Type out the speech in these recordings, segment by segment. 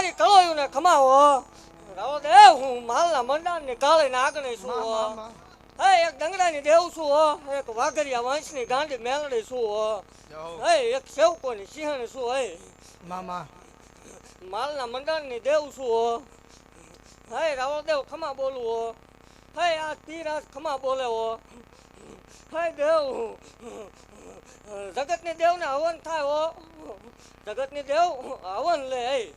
મારી કળોયું ને ખમાવો રાવો દે હું માલના મંડાણ ને કાળે નાગણી છું હે એક ડંગરાની દેવ છું એક વાઘરિયા વંશની ગાંડી મેલડી છું હે એક સેવકોની સિંહણી છું હે મામા માલના મંડાણની દેવ છું હે રાવો દેવ ખમા બોલવો હે આ તીરાજ ખમા બોલે હે દેવ જગતની દેવને હવન થાય હો જગતની દેવ હવન લે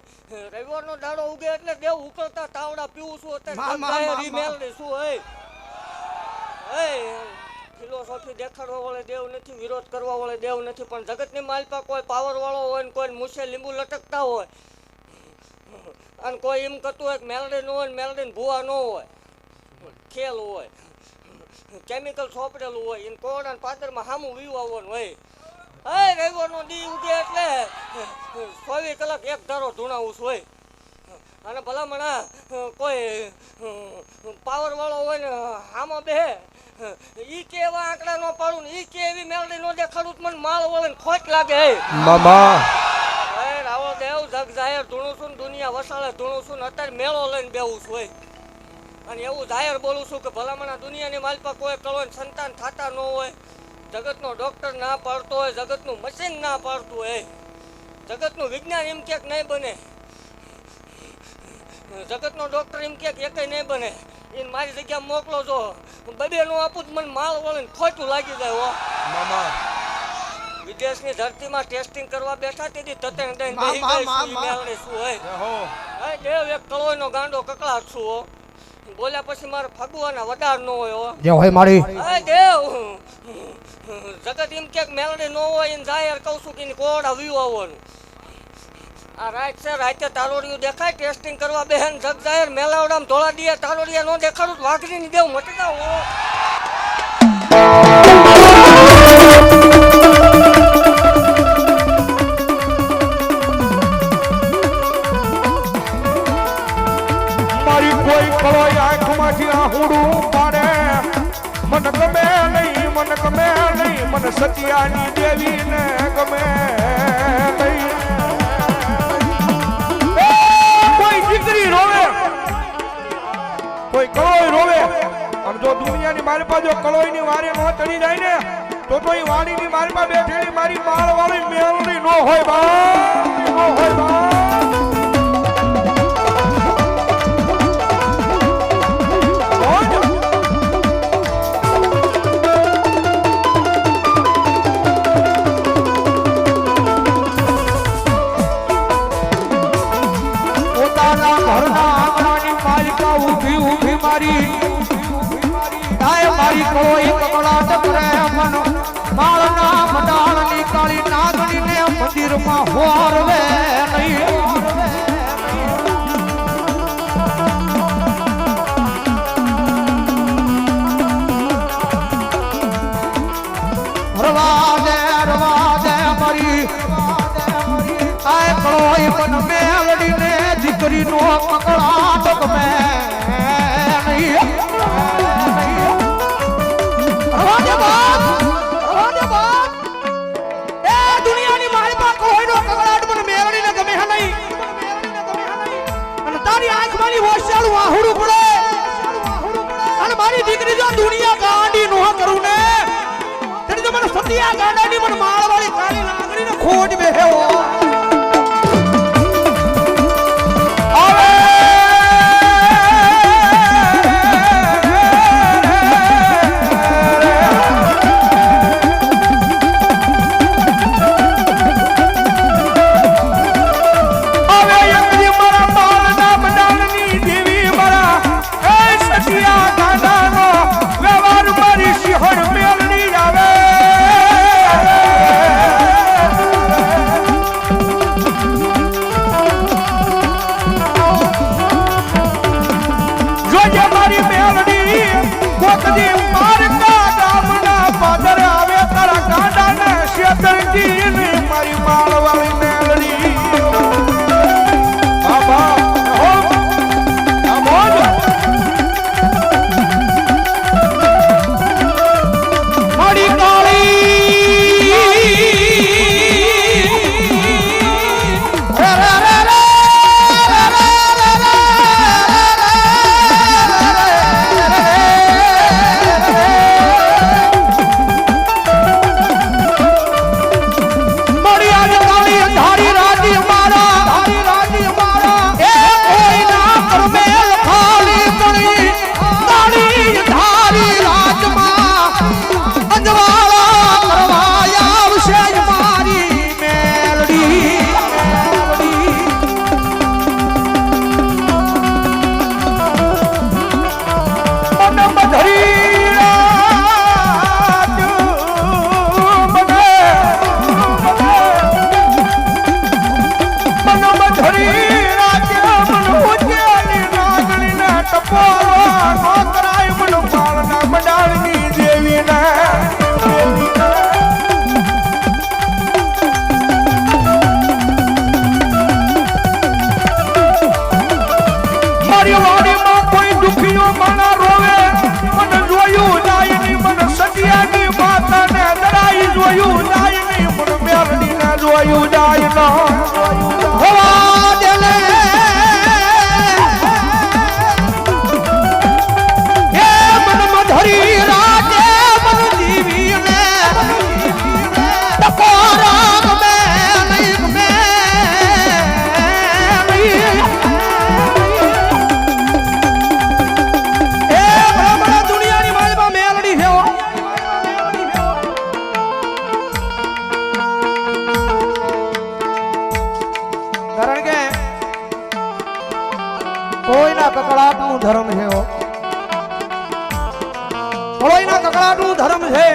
રવિવારનો દાડો ઉગે એટલે દેવ ઉકળતા તાવડા પીવું છું અત્યારે મેલડી છું હે ફિલોસોફી દેખાડવા વાળો દેવ નથી, વિરોધ કરવા વાળો દેવ નથી, પણ જગતની માલપા કોઈ પાવર વાળો હોય ને કોઈ મૂછે લીંબુ લટકતા હોય અને કોઈ એમ કહેતું હોય કે મેલડી ન હોય ને મેલડી ભૂવા ન હોય, ખેલ હોય, કેમિકલ સોંપડેલું હોય એને કોરડા પાદરમાં સામું વીવાવાનું હોય. હે રવિવારનો દી ઉગે એટલે 24 કલાક એક ધારો ધૂણાવું છું હોય અને ભલામણા કોઈ પાવર વાળો હોય ને આમાં બે ઈ કે એવા આંકડા ન પાડું ને ઈ કે એવી મેલડી ન દેખાડું મને માળ વળે ને ખોટ લાગે મામા. હે રાવો દેવ જગ જાહેર ધૂણું છું ને દુનિયા વસાળે ધૂણું છું ને અત્યારે મેળો લઈને બેવું છું હોય અને એવું જાહેર બોલું છું કે ભલામણા દુનિયાની માલપા કોઈ કળો સંતાન થતા ન હોય, જગતનો ડોક્ટર ના પાડતો હોય, જગતનું મશીન ના પાડતું હોય, જગતનું વિજ્ઞાન એમ ક્યાંક નહીં બને, જગતનો ડોક્ટર એમ ક્યાંક એકેય નહીં બને, એને મારી જગ્યા મોકલો છો બબે નો આપું મને માળ વળે ખોટું લાગી જાય હો મામા. વિદેશની ધરતીમાં ટેસ્ટિંગ કરવા બેઠા તેથી તતણ દઈને બેહી ગઈ છું મેલડી શું હોય હે દેવ એક કળોયનો ગાંડો કકળાટ છું હો બોલ્યા પછી મારે ફગવાના વડાર ન હોય હો જે હોય મારી હે દેવ જગત એમ કે મેલડી ન હોય એને જાહેર કહું છું કે કોરડા વીવાવાનું આ રાત છે રાતે તારોડિયું દેખાય ટેસ્ટિંગ કરવા બેહેન જગ જાહેર મેલાવડામાં ધોળા દિયા તારોડિયા ન દેખાડું વાઘરીની દેવ મટકા હો મારી કોઈ કળોય આંખમાંથી આહુડું પાડે મન ગમે નહીં, મન ગમે નહીં, મને સતિયાની દેવીને ગમે નહીં. કોઈ દીકરી રોવે, કોઈ કળોય રોવે અને જો દુનિયાની મારી પાસે જો કળોયની વારે ન ચડી જાય ને તો એ વાણીની મારી પાસે બેઠેલી મારી માળ વાળી મેલડી ન હોય બા, ન હોય બા. મારી કોઈ કકળાટ કરે મન માળના મંડાળની કાળી નાગણીને મંદિરમાં હોરવે નહીં. રવા દે મારી આ કળોય મન મેલડીને દીકરીનો કકળાટ ગમે નહીં. મારી દીકરી જો દુનિયા ગાંડી નો કરું ને તેની તો મને સતિયા ગાંડાની મને માળવાળી કાળી લાગણીને ખોટ બેહ્યો મારી માળવાળી મેલડી મારી કાળી મારી વાડીમાં કોઈ દુખીઓ માણા રોવે મને જોયું જાય ની મને સટિયાની માતાને દરાઈ જોયું જાય ની મને મેરડીને જોયું જાય ન હવા દેલે એ મન મધરી રાતે મન જીવીને ટકોરા મે નહીં મે કકડાટનું ધર્મ છે કોઈના કકડાટનું ધર્મ છે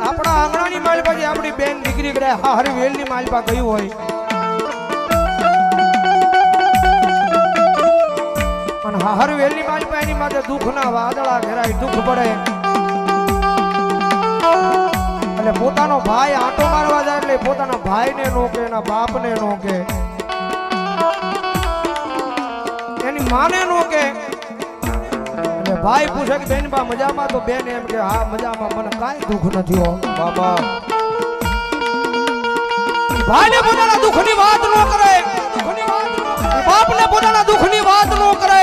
આપણા આંગણાની માલપા જે આપણી બેન દીકરી કરે હારી વેલની માલપા ગયું હોય અને હારી વેલની માલપા એની માથે દુઃખના વાદળા ઘેરાય દુઃખ પડે એટલે પોતાનો ભાઈ આંટો મારવા જાય એટલે પોતાના ભાઈને નોકે એના બાપને નોકે એની માને નો કે એટલે ભાઈ પૂછે કે બેન બા મજામાં તો બેન એમ કે હા મજામાં મને કાંઈ દુઃખ નથી હો બાબા ભાઈને પોતાના દુઃખની વાત નો કરે બાપને પોતાના દુઃખની વાત નો કરે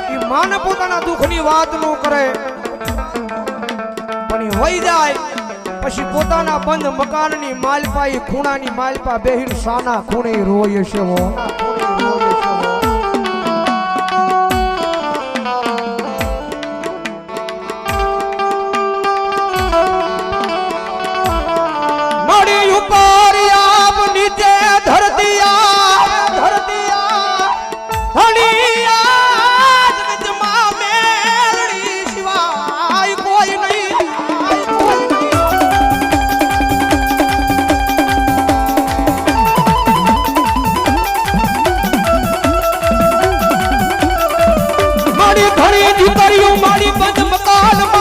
ઈ માને પોતાના દુઃખની વાત નો કરે પણ ઈ વઈ જાય પછી પોતાના બંધ મકાનની માલપા ઈ ખૂણાની માલપા બેહીન સાના ખૂણે રોય છે હો ઘણી દીકરીઓ મારી બંધ મકાન